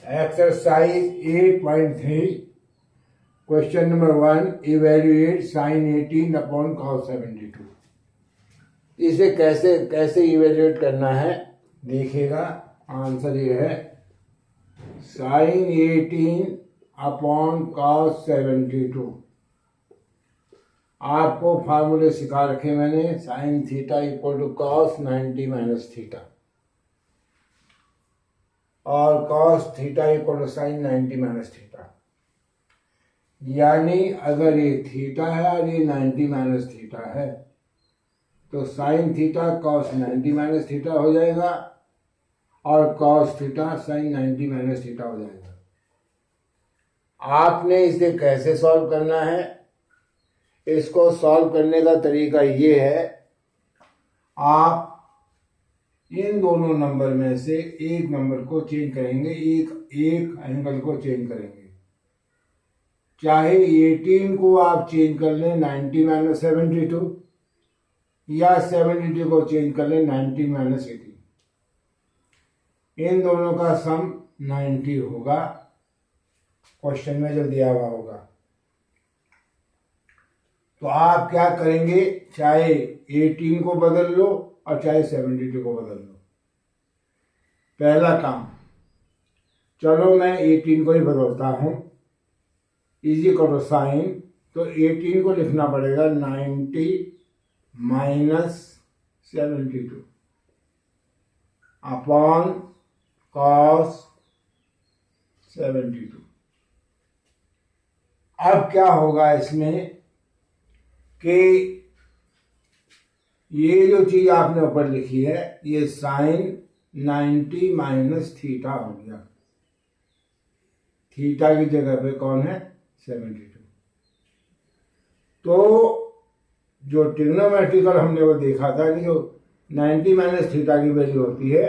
Exercise 8.3, question number 1, evaluate sin 18 upon cos 72. इसे कैसे evaluate करना है देखिएगा। आंसर ये है sin 18 अपॉन cos 72। आपको फार्मूले सिखा रखे मैंने, sin theta equal to cos 90 minus theta और cos theta equal to sine 90 minus theta. यानी अगर ये थीटा है और ये 90 माइनस थीटा है तो sine theta cos 90 minus theta हो जाएगा और cos theta sine 90 minus theta हो जाएगा। आपने इसे कैसे सॉल्व करना है? इसको सॉल्व करने का तरीका ये है, आप इन दोनों नंबर में से एक नंबर को चेंज करेंगे, एक एंगल को चेंज करेंगे। चाहे 18 को आप चेंज कर लें 90 माइनस 72 या 72 को चेंज कर लें 90 माइनस 18, इन दोनों का सम 90 होगा। क्वेश्चन में जो दिया हुआ होगा तो आप क्या करेंगे, चाहे 18 को बदल लो और चाहे 72 को बदल लो। पहला काम, चलो मैं 18 को ही बदलता हूं, इजी करो साइन, तो 18 को लिखना पड़ेगा 90 माइनस 72 अपॉन कॉस 72। अब क्या होगा इसमें कि ये जो चीज आपने ऊपर लिखी है ये साइन 90 माइनस थीटा हो गया। थीटा की जगह पे कौन है? 72। तो जो ट्रिग्नोमेट्रिकल हमने वो देखा था कि जो 90 माइनस थीटा की वैल्यू होती है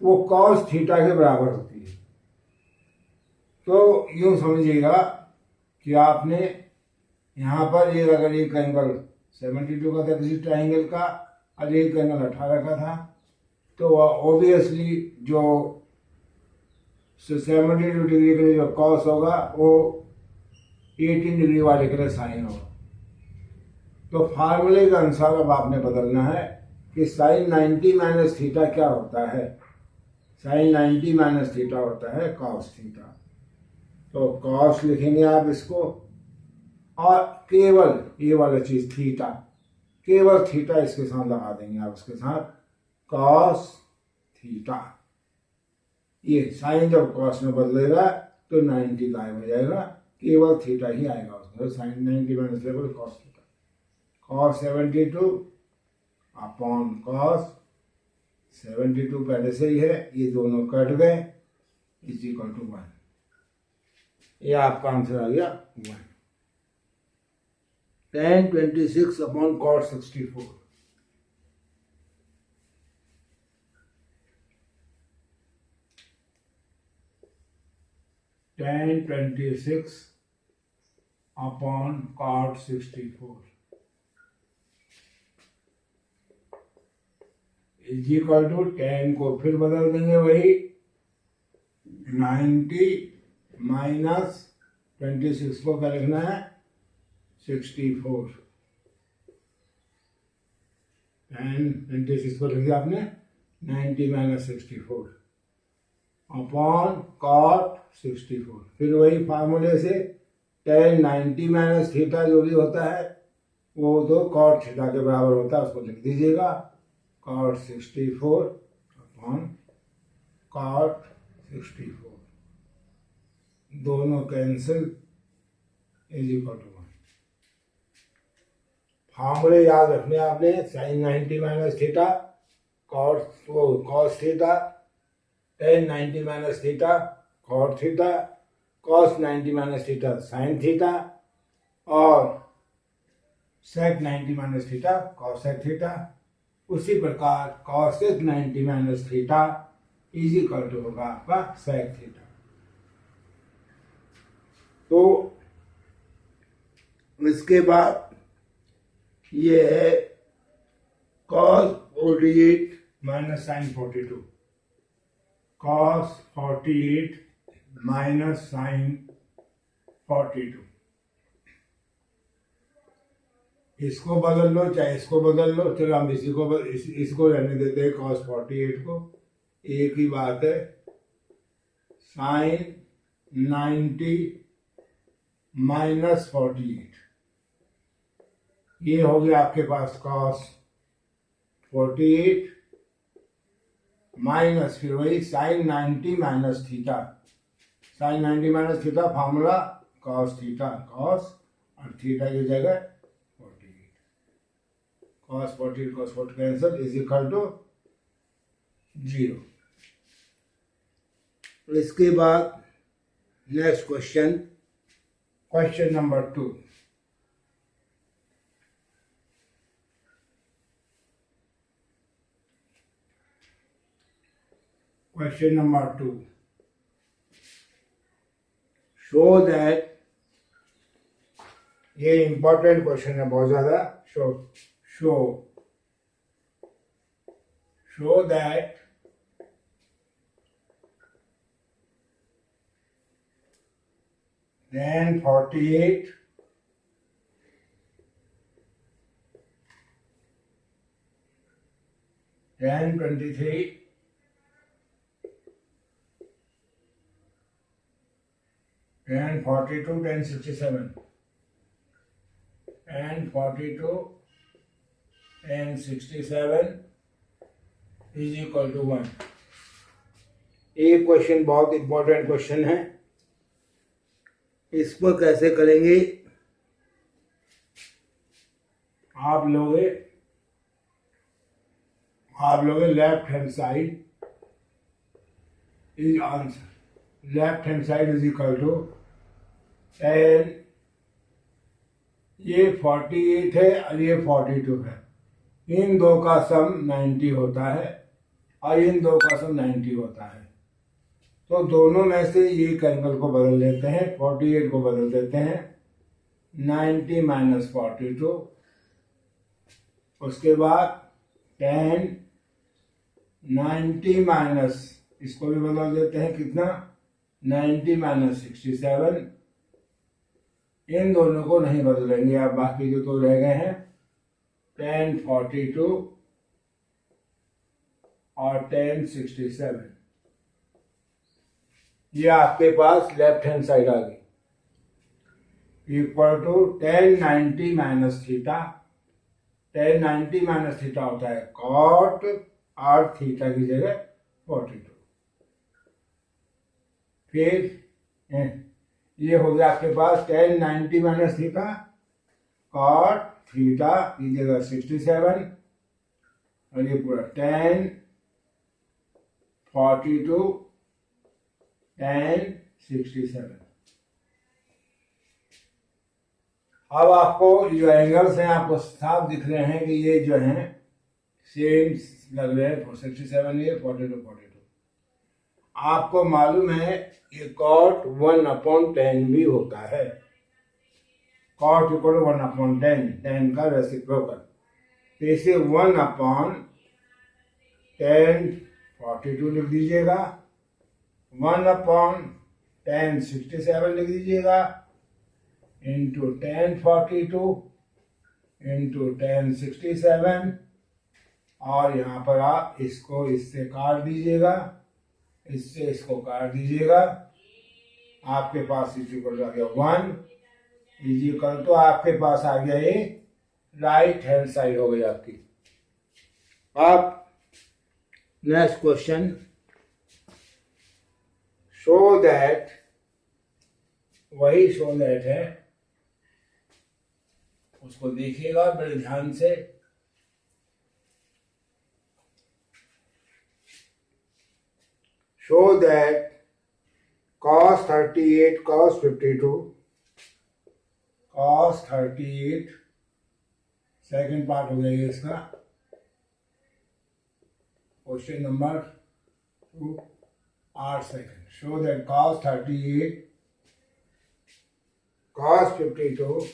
वो कॉस थीटा के बराबर होती है। तो यूं समझिएगा कि आपने यहाँ पर ये अगर एक एंगल 72 का था किसी ट्राइंगल का और एक एंगल 18 का था तो ऑब्वियसली जो 72 डिग्री के लिए जो कॉस होगा वो 18 डिग्री वाले के लिए साइन होगा। तो फार्मूले के अनुसार अब आपने बदलना है कि साइन 90 माइनस थीटा क्या होता है। साइन 90 माइनस थीटा होता है कॉस थीटा। तो कॉस लिखेंगे आप इसको और केवल ये वाला चीज थीटा, केवल थीटा इसके साथ लगा देंगे आप, उसके साथ कॉस थीटा। ये साइन जब कॉस में बदलेगा तो 90 गायब हो जाएगा, केवल थीटा ही आएगा उसमें। Sine 90 minus cos theta, cos 72 upon cos 72 पहले से ही है, ये दोनों कट गए, इज इक्वल टू 1। ये आपका आंसर आ गया 1। tan 26 upon cot 64। tan 26 upon cot 64 is equal to tan को फिर बदल देंगे वही 90 माइनस 26 को क्या लिखना है 64। tan 26 को लिख दिया आपने 90 माइनस 64 अपॉन cot 64। फिर वही फार्मूले से tan 90 माइनस थीटा जो भी होता है वो तो cot थीटा के बराबर होता है, उसको लिख दीजिएगा cot 64 अपॉन cot 64। दोनों कैंसिल इज इक्वल टू 1। फार्मूले याद रखने आपने, sine 90 minus theta cos theta, tan 90 minus theta cot theta, cos 90 minus theta sine theta और sec 90 minus theta cosec theta. उसी प्रकार cosec 90 minus theta is equal to होगा आपका सेक थीटा। तो इसके बाद ये है cos 48 minus sine 42, cos 48 minus sine 42। इसको बदल लो चाहे इसको बदल लो, चलो हम इसको रहने देते हैं cos 48 को। एक ही बात है, साइन 90 माइनस 48, ये हो गया आपके पास cos 48 माइनस फिर वही sine 90 minus theta. Sine 90 minus theta formula cos theta, cos और थीटा की जगह 48, cos 48 cos 40 cancel is equal to 0। इसके बाद next question, question number 2। Question number 2, show that, ये इंपॉर्टेंट क्वेश्चन है बहुत ज्यादा। Show that tan 48 tan 23 tan 42 tan 67 tan 42 tan 67 is equal to 1। एक क्वेश्चन बहुत इंपॉर्टेंट क्वेश्चन है, इसको कैसे करेंगे आप लोगे left hand side is answer, left hand side is equal to tan, ये 48 है और ये 42 है, इन दो का सम 90 होता है और इन दो का सम 90 होता है, तो दोनों में से एक एंगल को बदल देते हैं, 48 को बदल देते हैं 90 माइनस 42, उसके बाद tan 90 माइनस, इसको भी बदल देते हैं कितना, 90 माइनस 67, इन दोनों को नहीं बदलेंगे आप, बाकी जो तो रह गए हैं tan 42 और tan 67, ये आपके पास लेफ्ट हैंड साइड आ गई, equal to tan 90 minus theta. tan 90 minus theta होता है cot और थीटा की जगह 42। फिर ये हो गया आपके पास tan 90 minus theta cot theta की जगह 67 और ये पूरा tan 42 tan 67। अब आपको जो एंगल्स हैं आपको साफ दिख रहे हैं कि ये जो हैं सेम लग रहे हैं, 67 ये 42। आपको मालूम है ये cot 1/10 भी होता है, cot इक्वल टू 1/10, 10 का रेसिप्रोकल, तो इसे 1/tan 42 लिख दीजिएगा, 1/tan 67 लिख दीजिएगा, इंटू tan 42 इंटू tan 67, और यहाँ पर आप इसको इससे काट दीजिएगा, इससे इसको काट दीजिएगा, आपके पास इक्वल आ गया 1 इक्वल तो आपके पास आ गया ये राइट हैंड साइड हो गई आपकी। अब नेक्स्ट क्वेश्चन, शो दैट, वही शो दैट है, उसको देखिएगा बड़े ध्यान से। Show that cos 38 cos 52 cos 38, second part हो जाएगा इसका, question number 2 8 second. Show that cos 38 cos 52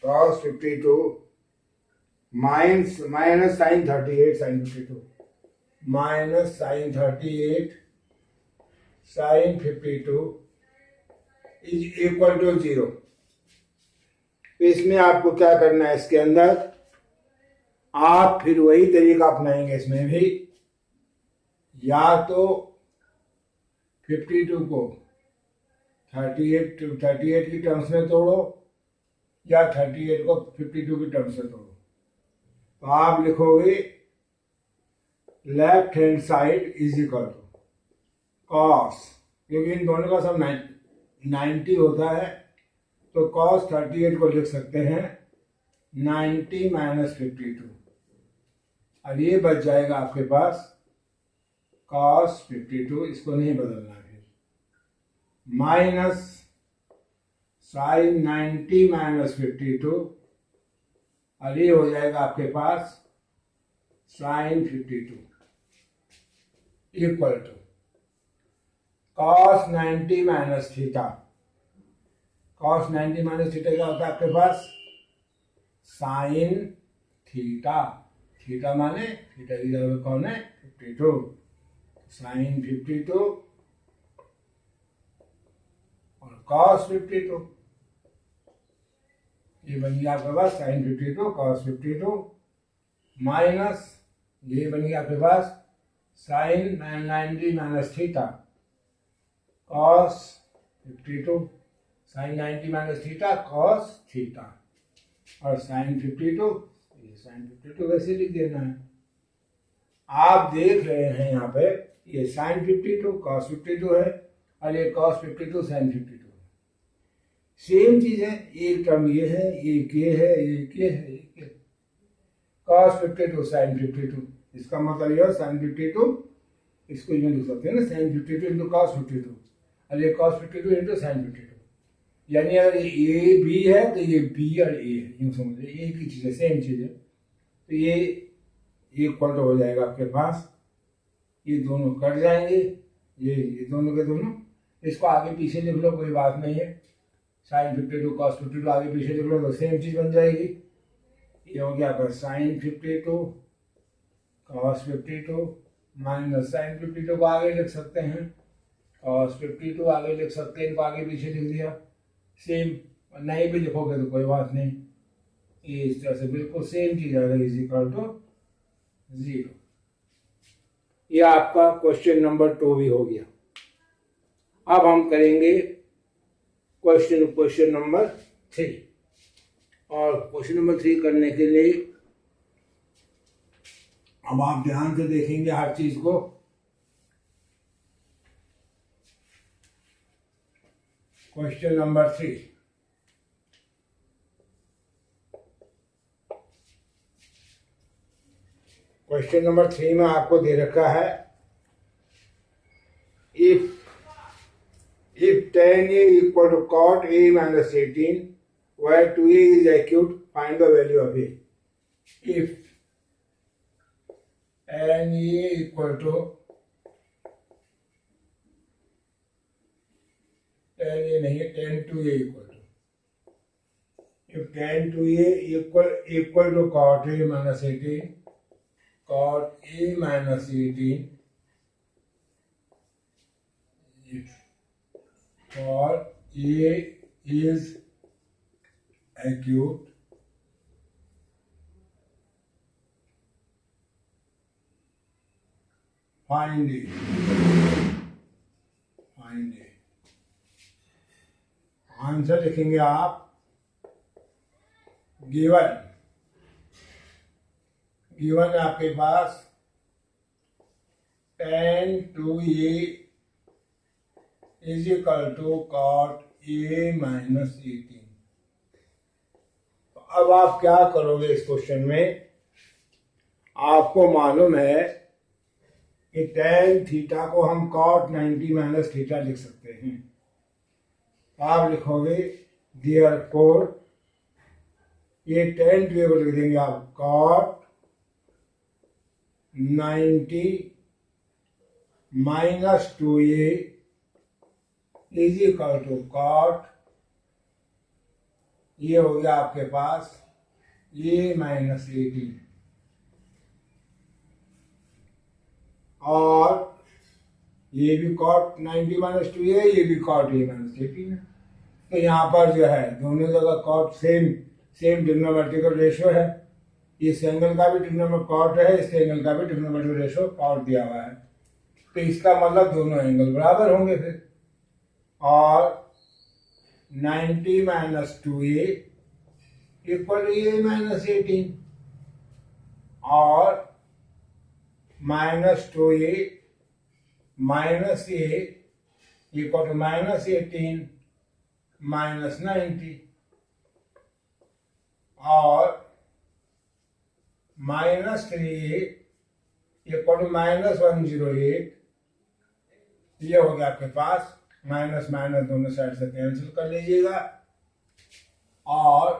cos 52 minus sin 38 sin 52 minus sin 38 sine 52 is equal to 0। इसमें आपको क्या करना है, इसके अंदर आप फिर वही तरीका अपनाएंगे इसमें भी, या तो 52 को 38 की टर्म्स में तोड़ो, या 38 को 52 की टर्म्स में तोड़ो। तो आप लिखोगे left hand side is equal to cos, क्योंकि इन दोनों का सब 90 होता है, तो कॉस 38 को लिख सकते हैं 90 माइनस 52, और ये बच जाएगा आपके पास कॉस 52, इसको नहीं बदलना फिर, माइनस साइन 90 माइनस 52, और ये हो जाएगा आपके पास sine 52 equal to cos 90 minus theta. Cos 90 minus theta क्या होता है आपके पास, साइन थीटा। थीटा माने थीटा की जगह कौन है, 52, साइन 52 और कॉस 52, ये बन गया आपके पास साइन 52 कॉस 52, माइनस ये बन गया आपके पास sine 90 minus theta cos 52, sine 90 minus theta cos theta, और साइन 52, ये साइन 52 वैसे लिख देना है। आप देख रहे हैं यहाँ पे ये साइन 52 कॉस 52 है, और ये कॉस 52 साइन 52 है, सेम चीज है, एक टर्म ये है, एक ये है, एक ये है, एक ये, कॉस 52 साइन 52, इसका मतलब ये साइन 52, इसको यूं लिख सकते हैं ना, साइन 52 इंटू कॉस 52, और ये कॉस 52 इंटू साइन 52, यानी अगर ये ए बी है तो ये बी और ए है, यूं समझिए एक ही चीज है, सेम चीज है। तो ये इक्वल तो हो जाएगा आपके पास, ये दोनों कट जाएंगे, ये दोनों के दोनों, इसको आगे पीछे लिख लो, कोई बात नहीं है, साइन 52 कॉस 52 आगे पीछे लिख लो तो सेम चीज बन जाएगी। ये हो गया आपका साइन 52 कॉस 52 माइनस साइन 52 को आगे लिख सकते हैं, कॉस 52 आगे लिख सकते हैं, इनको आगे पीछे लिख दिया, सेम, नहीं भी लिखोगे तो कोई बात नहीं, ये इस तरह से बिल्कुल सेम चीज आ गई, इज इक्वल टू 0। ये आपका क्वेश्चन नंबर 2 भी हो गया। अब हम करेंगे क्वेश्चन नंबर 3, और क्वेश्चन नंबर 3 करने के लिए अब आप ध्यान से देखेंगे हर चीज को। क्वेश्चन नंबर 3, क्वेश्चन नंबर 3 में आपको दे रखा है if tan A equal to cot A minus 18 where 2A is acute, find the value of A. If tan A equal to tan A नहीं है, tan 2A equal to, if tan 2A equal to cot A minus 18, cot A minus 18, if cot A is acute, find A. Answer लिखेंगे आप, given आपके पास tan 2A is equal to cot A minus 18। तो अब आप क्या करोगे इस क्वेश्चन में, आपको मालूम है कि tan थीटा को हम कॉट 90 माइनस थीटा लिख सकते हैं। आप लिखोगे देयरफॉर, ये tan 2A को लिख देंगे आप cot 90 minus 2A is equal to cot, ये हो गया आपके पास A माइनस 18, और ये भी cot 90 माइनस 2 है, ये भी cot a माइनस 18 है। तो यहाँ पर जो है दोनों जगह cot सेम ट्रिग्नोमेट्रिकल रेशियो है। इस एंगल का भी ट्रिग्नोमेट्रिक cot है, इस एंगल का भी ट्रिग्नोमेट्रिक रेशियो cot दिया हुआ है। तो इसका मतलब दोनों एंगल बराबर होंगे फिर। और 90 minus 2a equal to a minus 18 और minus 2a minus a equal to minus 18 minus 90 और minus 3a equal to minus 108। ये हो गया आपके पास, माइनस माइनस दोनों साइड से कैंसिल कर लीजिएगा और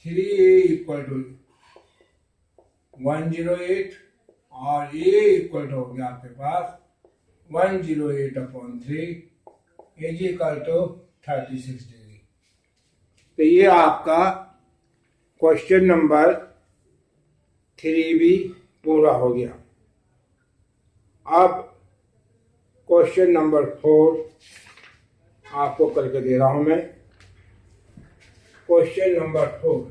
3a इक्वल टू 108 और a इक्वल टू हो गया आपके पास 108/3 इज इक्वल टू 36 डिग्री। तो ये आपका क्वेश्चन नंबर 3 भी पूरा हो गया। अब क्वेश्चन नंबर 4 आपको करके दे रहा हूं मैं। क्वेश्चन नंबर 4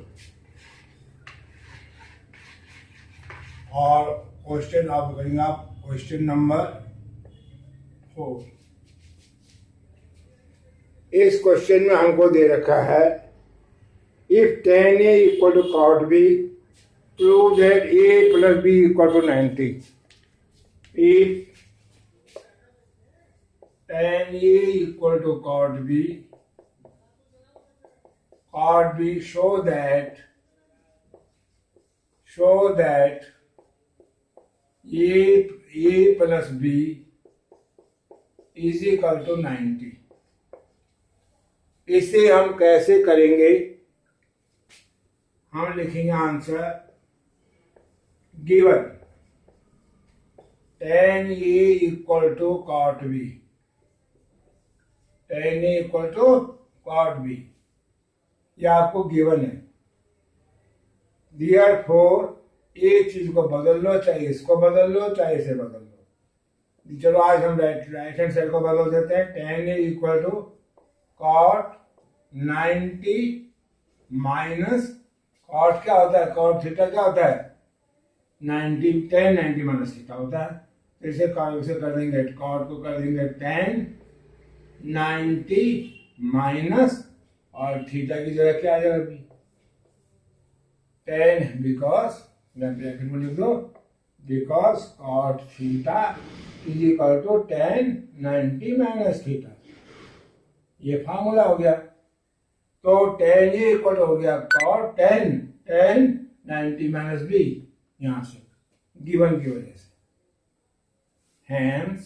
और क्वेश्चन आप करेंगे आप क्वेश्चन नंबर 4। इस क्वेश्चन में हमको दे रखा है if tan a equal to cot b prove that a plus b equal to 90। If tan a equal to cot b show that a plus b is equal to 90। इसे हम कैसे करेंगे? हम लिखेंगे answer given tan a equal to cot b, tan a equal to cot b, ये आपको given है। Therefore एक चीज को बदल लो, चाहे इसको बदल लो चाहे इसे बदल लो। चलो आज हम राइट हैंड साइड को बदल देते हैं। tan a equal to cot 90 minus cot क्या होता है, cot थीटा क्या होता है 90, tan 90 माइनस थीटा होता है। इसे कर देंगे, cot को कर देंगे tan 90 माइनस और थीटा की जगह क्या आ जाएगा अभी tan, बिकॉज ब्रैकेट में लिख दो because cot theta is equal to tan 90 minus theta. ये फॉर्मूला हो गया। तो tan a इक्वल हो गया cot tan 90 माइनस b, यहां से गिवन की वजह से। Hence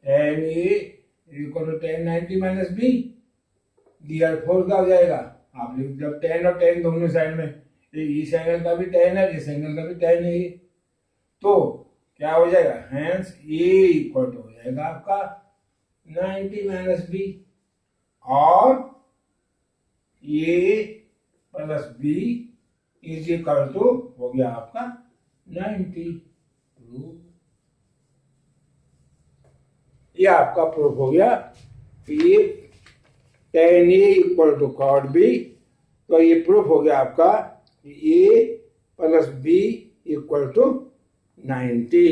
tan a equal to tan 90 minus b। Therefore क्या हो जाएगा, आप लिख जब tan और tan दोनों साइड में, इस एंगल का भी tan है इस एंगल का भी tan है, तो क्या हो जाएगा Hence a इक्वल टू हो जाएगा आपका 90 माइनस b और a plus b is equal to हो गया आपका 90। ये आपका प्रूफ हो गया। ये tan a equal to cot b, तो ये प्रूफ हो गया आपका a plus b equal to 90।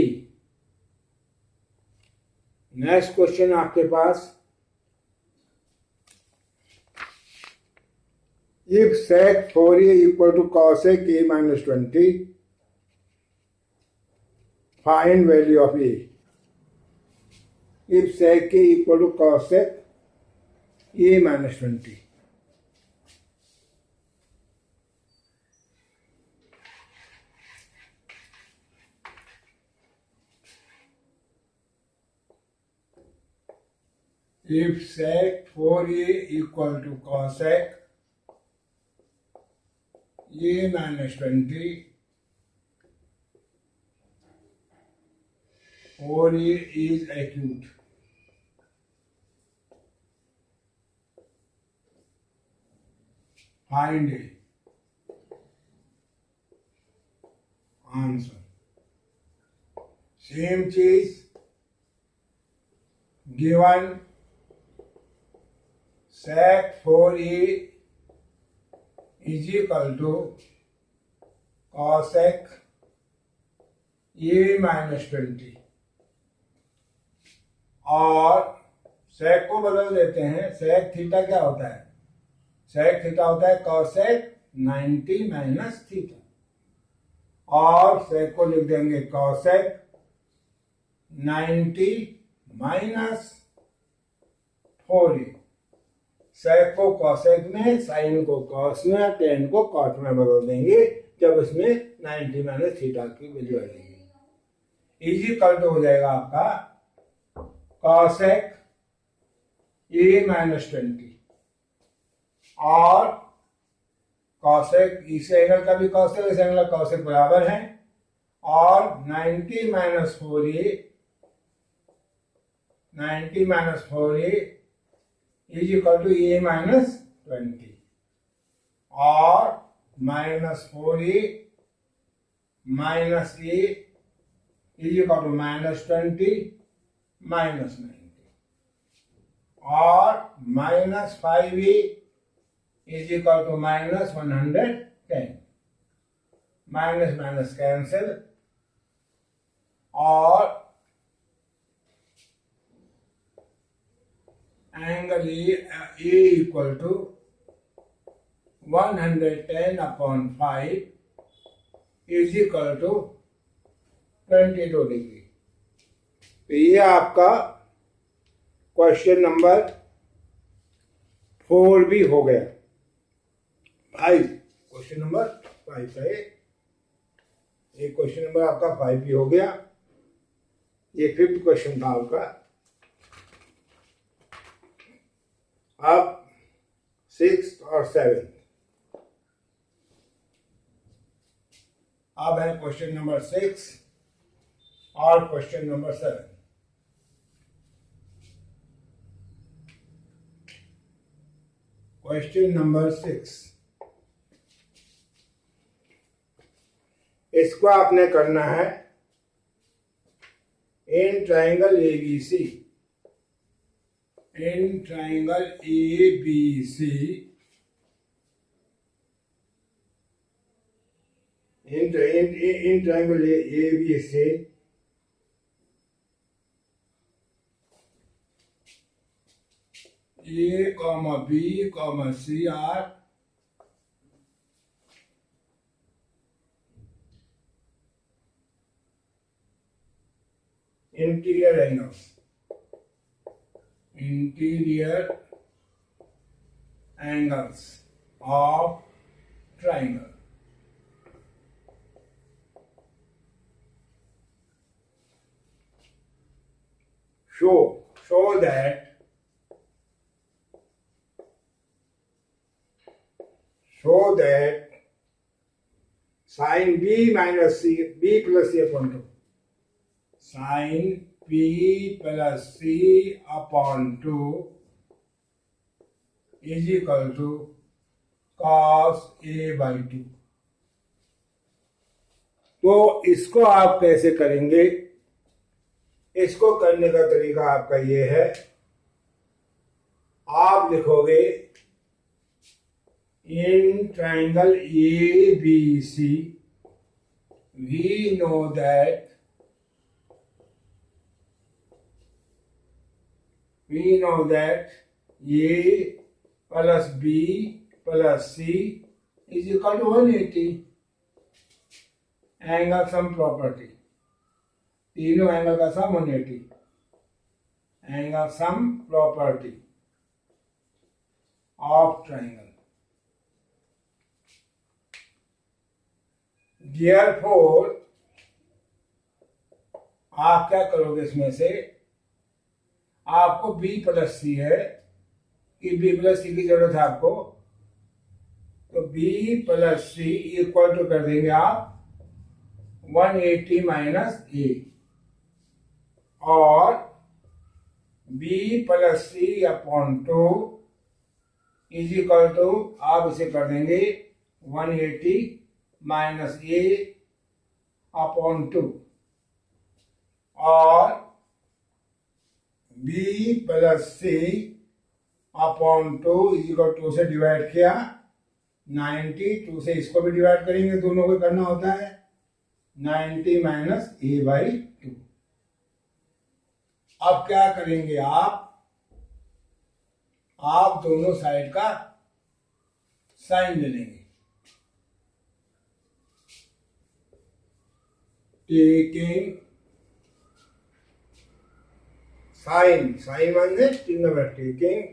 Next question आपके पास, if sec 4a equal to cosec a minus 20, find value of a। if sec a equal to cosec a minus 20, if sec 4a equal to cosec a minus 20, 4a is acute, find a। Answer. Same चीज given sec 4a is equal to cosec a minus 20 और sec को बदल देते हैं। sec theta क्या होता है? sec theta होता है cosec 90 माइनस थीटा और sec को लिख देंगे cosec 90 माइनस 4a। sec को cosec में, sin को cos में, tan को cot में बदल देंगे जब इसमें 90 माइनस थीटा की वैल्यू आएगी। इज इक्वल टू हो जाएगा आपका cosec a माइनस 20 और cosec इस एंगल का भी cosec इस एंगल का cosec बराबर है और 90 minus 4a is equal to a minus 20 और minus 4a minus a is equal to minus 20 minus 90 और minus 5a is equal to minus 110। Minus minus cancel और angle A equal to 110 upon 5 is equal to 22 degree. तो ये आपका question number 4 भी हो गया। 5 question number 5 का ये क्वेश्चन नंबर आपका 5 भी हो गया। ये 5th क्वेश्चन था आपका। अब 6th और 7th। अब है क्वेश्चन नंबर 6 और क्वेश्चन नंबर 7। क्वेश्चन नंबर 6 इसको आपने करना है in triangle ABC in triangle ABC in triangle ABC A comma B comma C are interior angles of triangle. Show that sin B minus B plus C upon 2 sin P plus C upon 2 is equal to cos A by 2। तो इसको आप कैसे करेंगे? इसको करने का तरीका आपका ये है, आप लिखोगे in triangle ABC we know that A plus B plus C is equal to 180। Angle sum property, तीनों एंगल का सम 180। Angle sum property of triangle. Therefore आप क्या करोगे? इसमें से आपको B प्लस सी है कि B प्लस सी की जरूरत है आपको, तो B plus C equal to कर देंगे आप 180 माइनस ए और B plus C upon 2 is equal to आप इसे कर देंगे 180 माइनस ए अपॉन 2 और B plus C upon 2 is equal 2 से डिवाइड किया 90, 2 से इसको भी डिवाइड करेंगे, दोनों को करना होता है 90 माइनस ए बाई 2। अब क्या करेंगे आप दोनों साइड का साइन ले लेंगे। टेकिंग साइन माने taking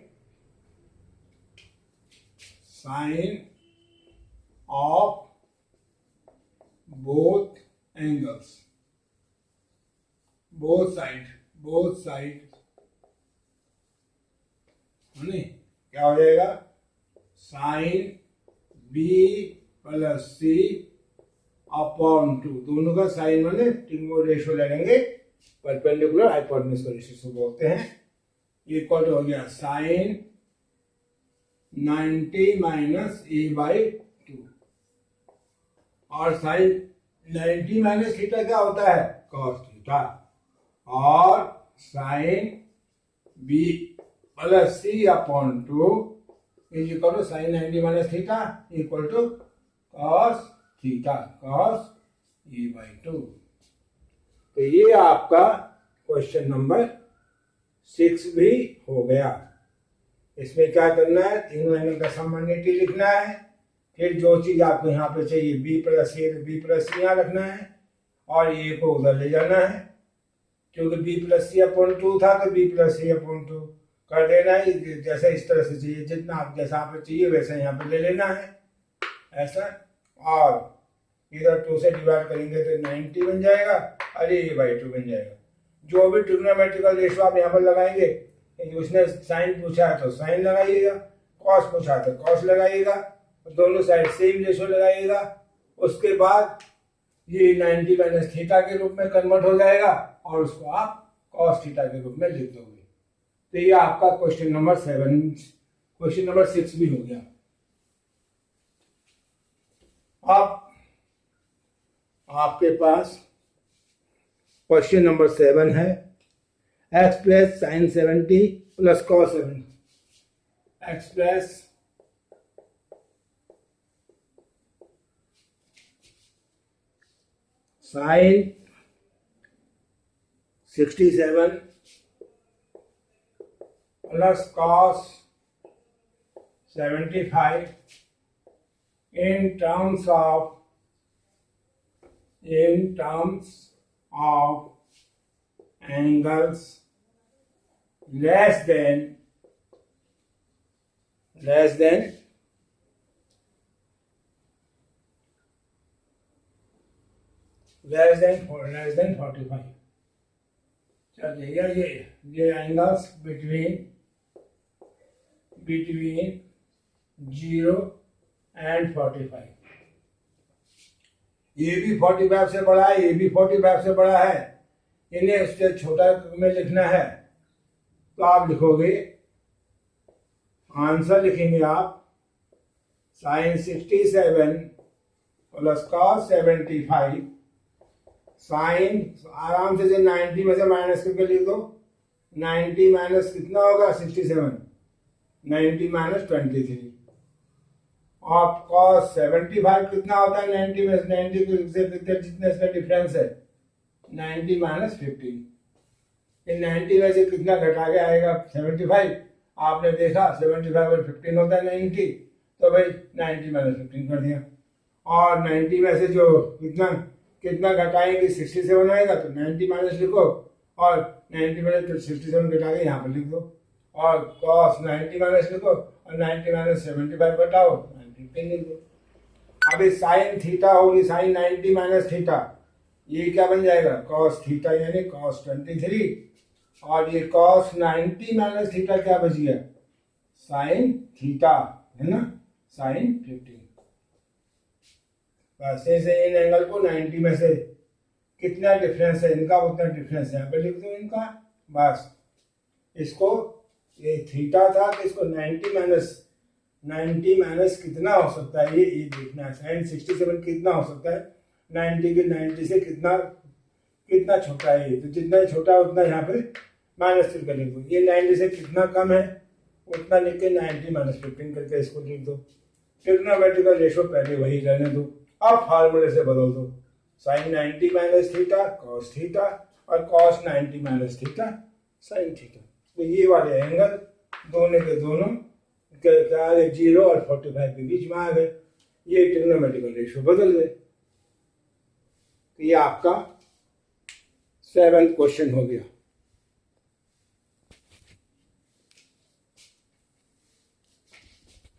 sine of both angles, both side क्या हो जाएगा, sine B plus C upon 2, दोनों का साइन माने रेशियो ले लेंगे, परपेंडिकुलर हाइपोटेन्यूज का रेशियो बोलते हैं। इक्वल हो गया साइन 90 माइनस ए बाई 2, और साइन 90 माइनस थीटा क्या होता है, कॉस थीटा, और sine B plus C upon 2 is equal to sine 90 minus theta equal to cos theta cos A by 2। तो ये आपका क्वेश्चन नंबर 6 भी हो गया। इसमें क्या करना है, तीनों एंगल का सामान्यटी लिखना है, फिर जो चीज आपको यहाँ पे चाहिए बी प्लस सी यहाँ रखना है, और ए को उधर ले जाना है, क्योंकि बी प्लस सी अपॉन 2 था तो बी प्लस सी अपॉन 2 कर देना है, जैसा इस तरह से चाहिए, जितना आप जैसा आपको चाहिए वैसा यहाँ पे ले लेना है ऐसा, और इधर 2 से डिवाइड करेंगे तो 90 बन जाएगा और ये बाई 2 बन जाएगा। जो भी ट्रिग्नोमेट्रिकल रेशियो आप यहाँ पर लगाएंगे, उसने साइन पूछा है तो साइन लगाइएगा, कॉस पूछा है तो कॉस लगाइएगा, दोनों साइड सेम रेशियो लगाइएगा। उसके बाद ये 90 माइनस थीटा के रूप में कन्वर्ट हो जाएगा और उसको आप कॉस थीटा के रूप में लिख दोगे। तो ये आपका क्वेश्चन नंबर 6 भी हो गया। अब आपके पास क्वेश्चन नंबर 7 है, x plus sign 70 plus cos 70, x plus sign 67 plus cos 75 in terms of angles less than 45। चलिए ये एंगल्स between 0 and 45, ये भी 45 से बड़ा है, ये भी 45 से बड़ा है, इन्हें उससे छोटा में लिखना है। तो आप लिखोगे, आंसर लिखेंगे आप साइन 67 प्लस कॉस 75, साइन आराम से 90 में से माइनस करके लिख दो, 90 माइनस कितना होगा 67, 90 माइनस 23, और cos 75 कितना होता है 90 में 90 से जितने इसका डिफरेंस है 90 माइनस 15, इन 90 में से कितना घटा के आएगा 75, आपने देखा 75 और 15 होता है 90, तो भाई 90 माइनस 15 कर दिया, और 90 में से जो कितना घटाएंगे 67 आएगा, तो 90 माइनस लिखो और 90 माइनस 67 घटा के यहाँ पर लिख दो, और cos 90 माइनस लिखो और 90 माइनस 75 घटाओ 15 लिख दो। अभी साइन थीटा होगी साइन 90 माइनस थीटा, ये क्या बन जाएगा cos थीटा यानी cos 23, और ये cos 90 माइनस थीटा क्या बच गया साइन थीटा, है ना, साइन 15। बस ऐसे इन एंगल को 90 में से कितना डिफरेंस है इनका उतना डिफरेंस यहाँ पे लिख दो इनका, बस इसको ये थीटा था तो इसको 90 माइनस कितना हो सकता है ये देखना है, साइन 67 कितना हो सकता है, 90 के 90 से कितना छोटा है ये, तो जितना छोटा है उतना यहाँ पे -3 कर लिखो। ये 90 से कितना कम है उतना लिख के 90 - 15 करके इसको लिख दो। ट्रिग्नोमेट्रिकल रेशो पहले वही रहने दो। अब फार्मूले से बदल दो, sin 90 - थीटा cos थीटा और cos 90 - थीटा sin थीटा। तो ये वाले एंगल दोनों के दोनों क्या 0 और 45 के बीच में आ गए। ये ट्रिग्नोमेट्रिकल रेशो बदल गए। तो ये आपका 7th क्वेश्चन हो गया।